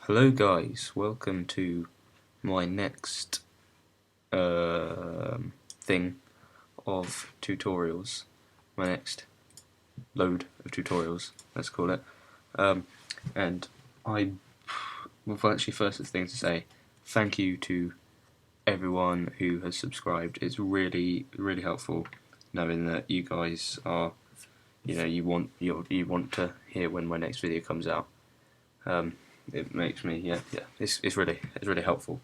Hello guys, welcome to my next thing of tutorials, my next load of tutorials, let's call it. And actually first thing to say, thank you to everyone who has subscribed. It's really helpful knowing that you guys are, you want to hear when my next video comes out. It makes me it's really helpful.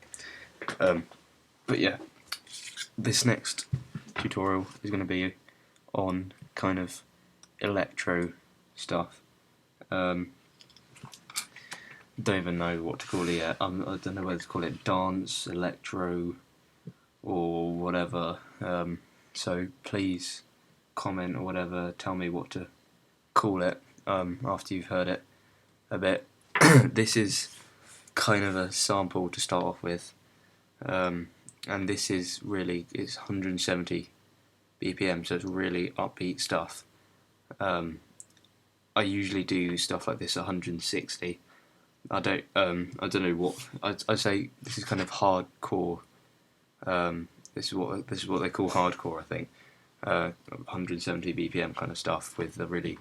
But yeah, this next tutorial is going to be on kind of electro stuff. Don't even know what to call it yet. I don't know whether to call it dance, electro, or whatever. So please comment or whatever, tell me what to call it after you've heard it a bit. This is kind of a sample to start off with, and this is really, it's 170 BPM, so it's really upbeat stuff. I usually do stuff like this at 160. I don't know what I'd say. This is kind of hardcore. This is what they call hardcore, I think. 170 BPM kind of stuff with a really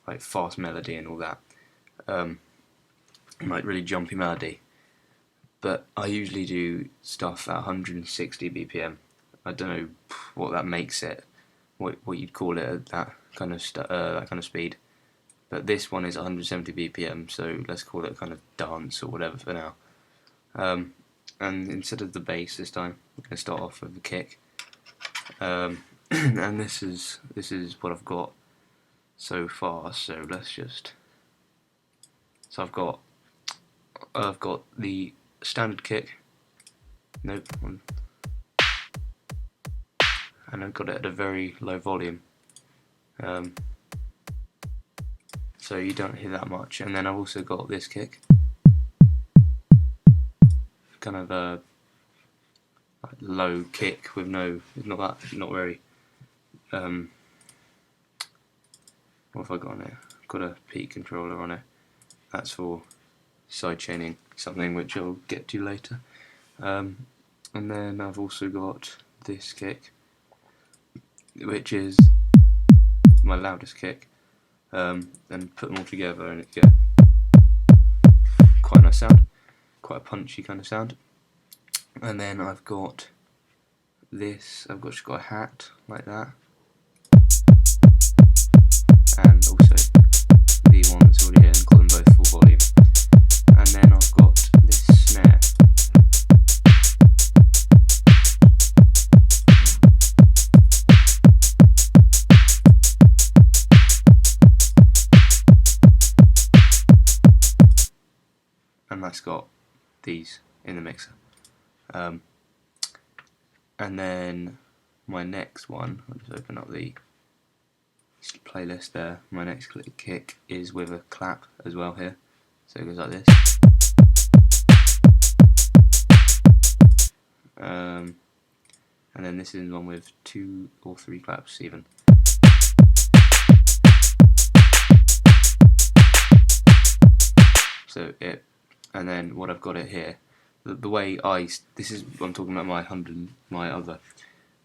like fast melody and all that. Like really jumpy melody, but I usually do stuff at 160 BPM. I don't know what that makes it, what you'd call it at that kind of speed. But this one is 170 BPM, so let's call it kind of dance or whatever for now. And instead of the bass this time, we're going to start off with the kick. And this is what I've got so far. So let's just. So I've got the standard kick, and I've got it at a very low volume, so you don't hear that much. And then I've also got this kick, kind of a low kick with not very. What have I got on it? I've got a peak controller on it. That's for sidechaining something, which I'll get to later. And then I've also got this kick, which is my loudest kick, and put them all together and it gets quite a nice sound, quite a punchy kind of sound. And then I've got this, just got a hat like that, and also the one that's already here, and got them both full volume. And then I've got this snare. And that's got these in the mixer. And then my next one, I'll just open up the playlist there. My next kick is with a clap as well here. So it goes like this. And then this is one with 2 or 3 claps even. So and then what I've got it here, the way this is, I'm talking about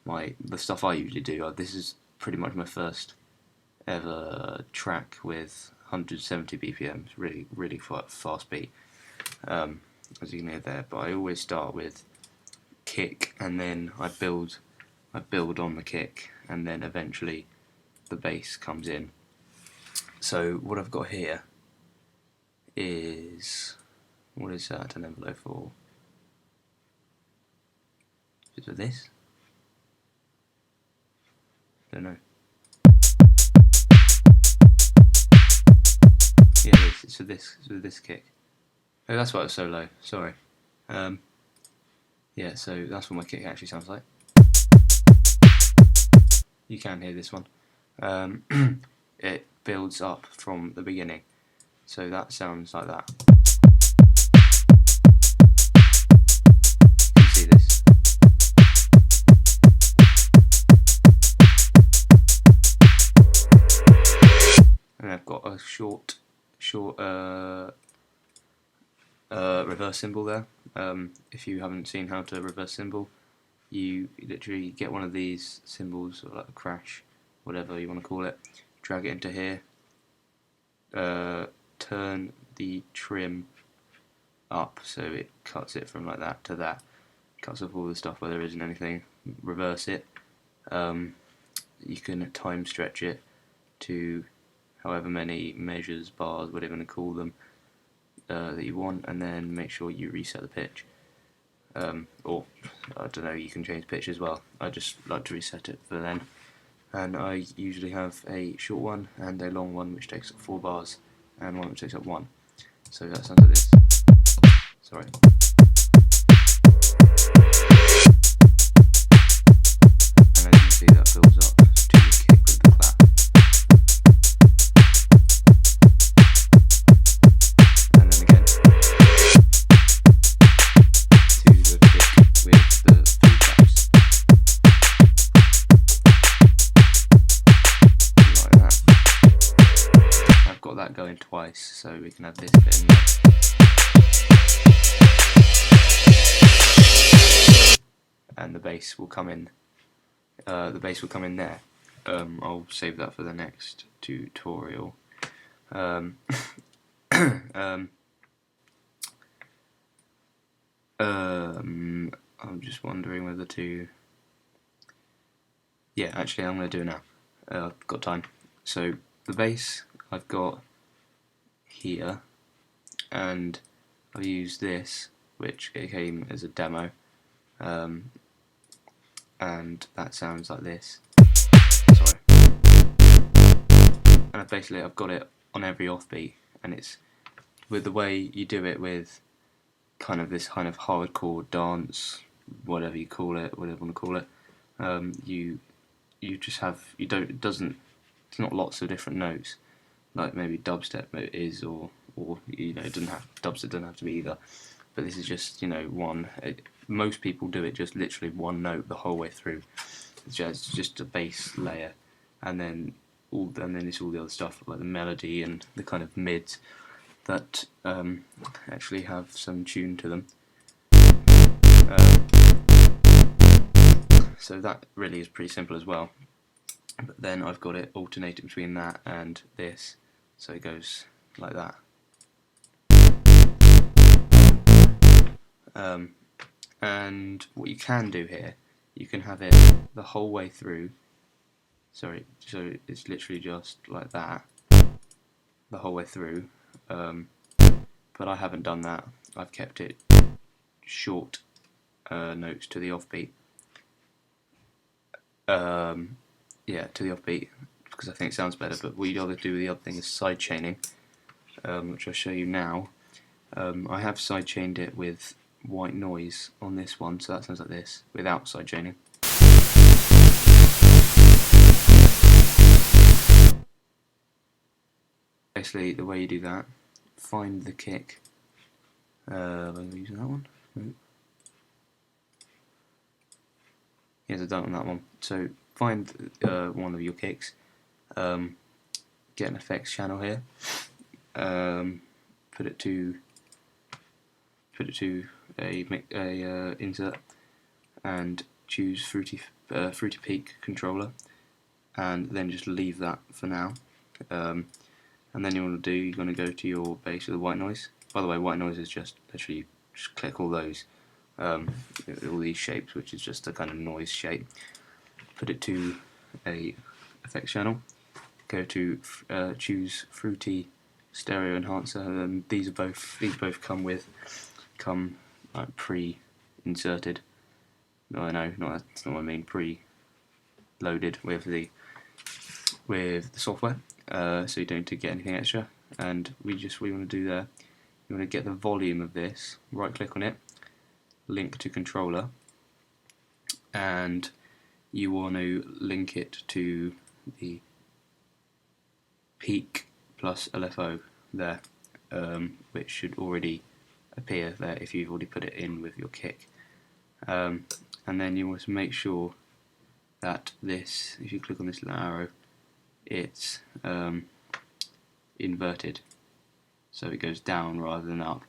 the stuff I usually do. This is pretty much my first ever track with 170 BPM. It's really fast beat, as you can hear there. But I always start with kick, and then I build on the kick, and then eventually the bass comes in. So what I've got here is, what is that, an envelope for? Is it this? Don't know. Yeah, it's with this kick. Oh, that's why it was so low. Sorry. Yeah, so that's what my kick actually sounds like. You can hear this one. It builds up from the beginning, so that sounds like that. You can see this. And I've got a short reverse cymbal there. If you haven't seen how to reverse cymbal, you literally get one of these cymbals, or like a crash, whatever you want to call it, drag it into here, turn the trim up so it cuts it from like that to that, cuts off all the stuff where there isn't anything, reverse it. You can time stretch it to however many measures, bars, whatever you want to call them, that you want, and then make sure you reset the pitch. Or, I don't know, you can change pitch as well. I just like to reset it for then. And I usually have a short one and a long one which takes up 4 bars, and one which takes up 1. So that sounds like this. Sorry. And as you can see, that builds up to the kick with the clap. And then again to the kick with the 3 claps. Like that. I've got that going twice, so we can have this bit in there. And the bass will come in. The bass will come in there. I'll save that for the next tutorial. I'm just wondering whether to. Yeah, actually, I'm going to do it now. I've got time. So the bass I've got here, and I've used this, which came as a demo. And that sounds like this. Sorry. And basically I've got it on every offbeat, and it's with the way you do it with kind of this kind of hardcore dance, whatever you call it, whatever you want to call it. You just have it's not lots of different notes like maybe dubstep is, or you know, dubstep doesn't have to be either. But this is just, you know, one. Most people do it just literally one note the whole way through. It's just a bass layer, and then it's all the other stuff like the melody and the kind of mids that actually have some tune to them. So that really is pretty simple as well. But then I've got it alternating between that and this, so it goes like that. And what you can do here, you can have it the whole way through. Sorry, so it's literally just like that the whole way through. But I haven't done that. I've kept it short notes to the offbeat. Yeah, to the offbeat, because I think it sounds better. But what you got to do with the other thing is side chaining, which I'll show you now. I have side chained it with white noise on this one, so that sounds like this without side chaining. Basically, the way you do that, find the kick. I'm using that one. Yes, I've done it on that one. So find one of your kicks. Get an effects channel here. Put it to a insert, and choose Fruity Peak controller, and then just leave that for now. And then you're going to go to your bass with the white noise. By the way, white noise is just literally just click all those, all these shapes, which is just a kind of noise shape. Put it to a effects channel. Go to choose Fruity Stereo Enhancer, and these both come like pre-inserted. No, that's not what I mean. Pre-loaded with the software, so you don't need to get anything extra. And what you want to do there, you want to get the volume of this. Right click on it, link to controller, and you want to link it to the peak plus LFO there, which should already appear there if you've already put it in with your kick. And then you want to make sure that this, if you click on this little arrow, it's inverted, so it goes down rather than up.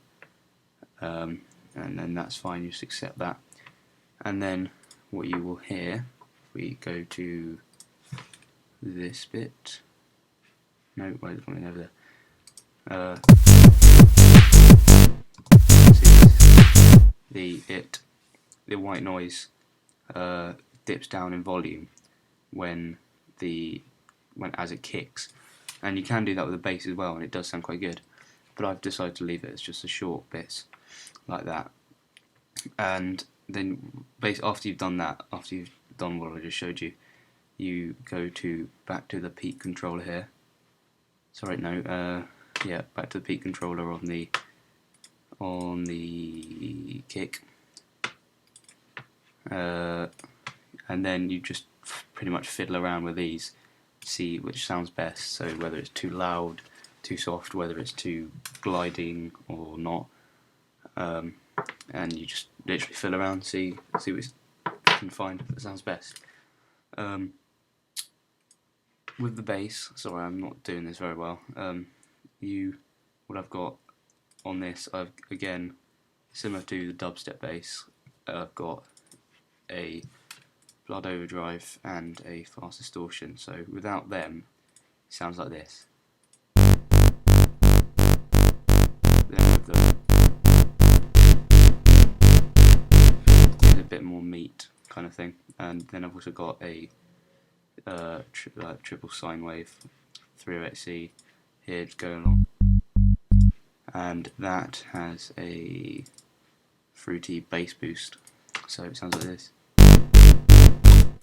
and then that's fine, you just accept that. And then what you will hear, if we go to this bit, no, wait, it's coming over there. The white noise dips down in volume when as it kicks, and you can do that with the bass as well, and it does sound quite good. But I've decided to leave it as just a short bits like that. And then after you've done that, after you've done what I just showed you, you go back to the peak controller here. Sorry, no, yeah, back to the peak controller on the kick, and then you just pretty much fiddle around with these, see which sounds best. So whether it's too loud, too soft, whether it's too gliding or not, and you just literally fiddle around, see what you can find that sounds best. With the bass, sorry, I'm not doing this very well. What I've got on this, again, similar to the dubstep bass, I've got a blood overdrive and a fast distortion. So without them, it sounds like this. Then with them, there's a bit more meat kind of thing. And then I've also got a triple sine wave 308C here going along, and that has a fruity bass boost, so it sounds like this.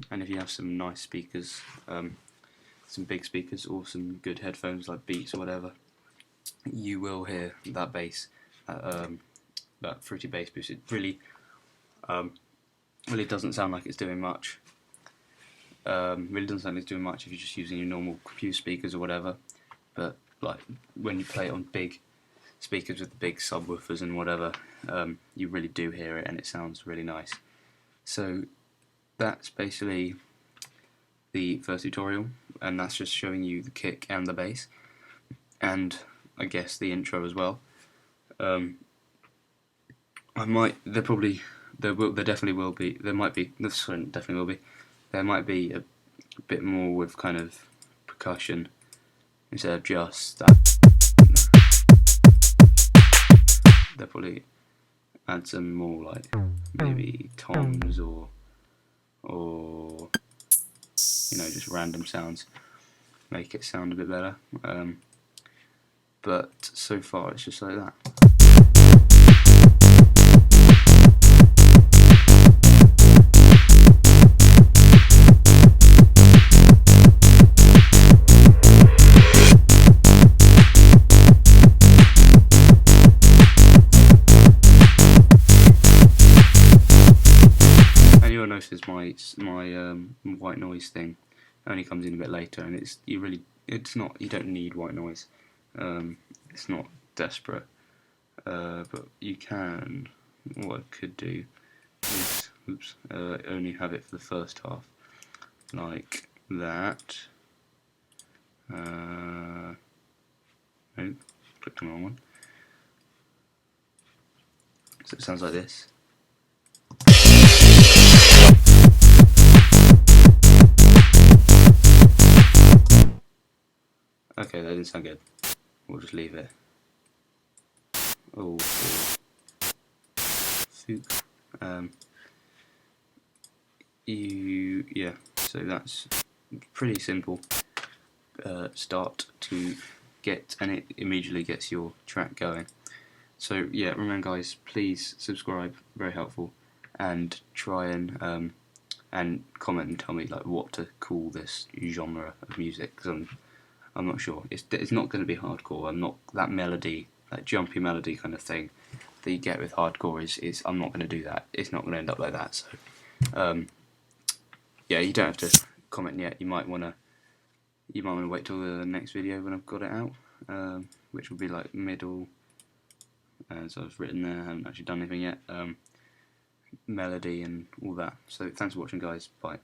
And if you have some nice speakers, some big speakers or some good headphones like Beats or whatever, you will hear that bass, that fruity bass boost. It really doesn't sound like it's doing much. Really doesn't sound like it's doing much if you're just using your normal computer speakers or whatever, but like when you play it on big speakers with big subwoofers and whatever, you really do hear it, and it sounds really nice. So that's basically the first tutorial, and that's just showing you the kick and the bass, and I guess the intro as well. There might be a bit more with kind of percussion instead of just that. They'll probably add some more, like maybe toms or just random sounds, make it sound a bit better. But so far it's just like that. Notice my white noise thing only comes in a bit later, and you don't need white noise. It's not desperate, but you can. What I could do is only have it for the first half, like that. No, clicked on the wrong one. So it sounds like this. Okay, that didn't sound good. We'll just leave it. Oh, yeah. So that's pretty simple start to get, and it immediately gets your track going. So yeah, remember guys, please subscribe, very helpful, and try and comment and tell me like what to call this genre of music, because I'm not sure. It's not going to be hardcore. I'm not that melody, that jumpy melody kind of thing that you get with hardcore. I'm not going to do that. It's not going to end up like that. So yeah, you don't have to comment yet. You might want to wait till the next video when I've got it out, which will be like middle. So I've written there. I haven't actually done anything yet. Melody and all that. So thanks for watching, guys. Bye.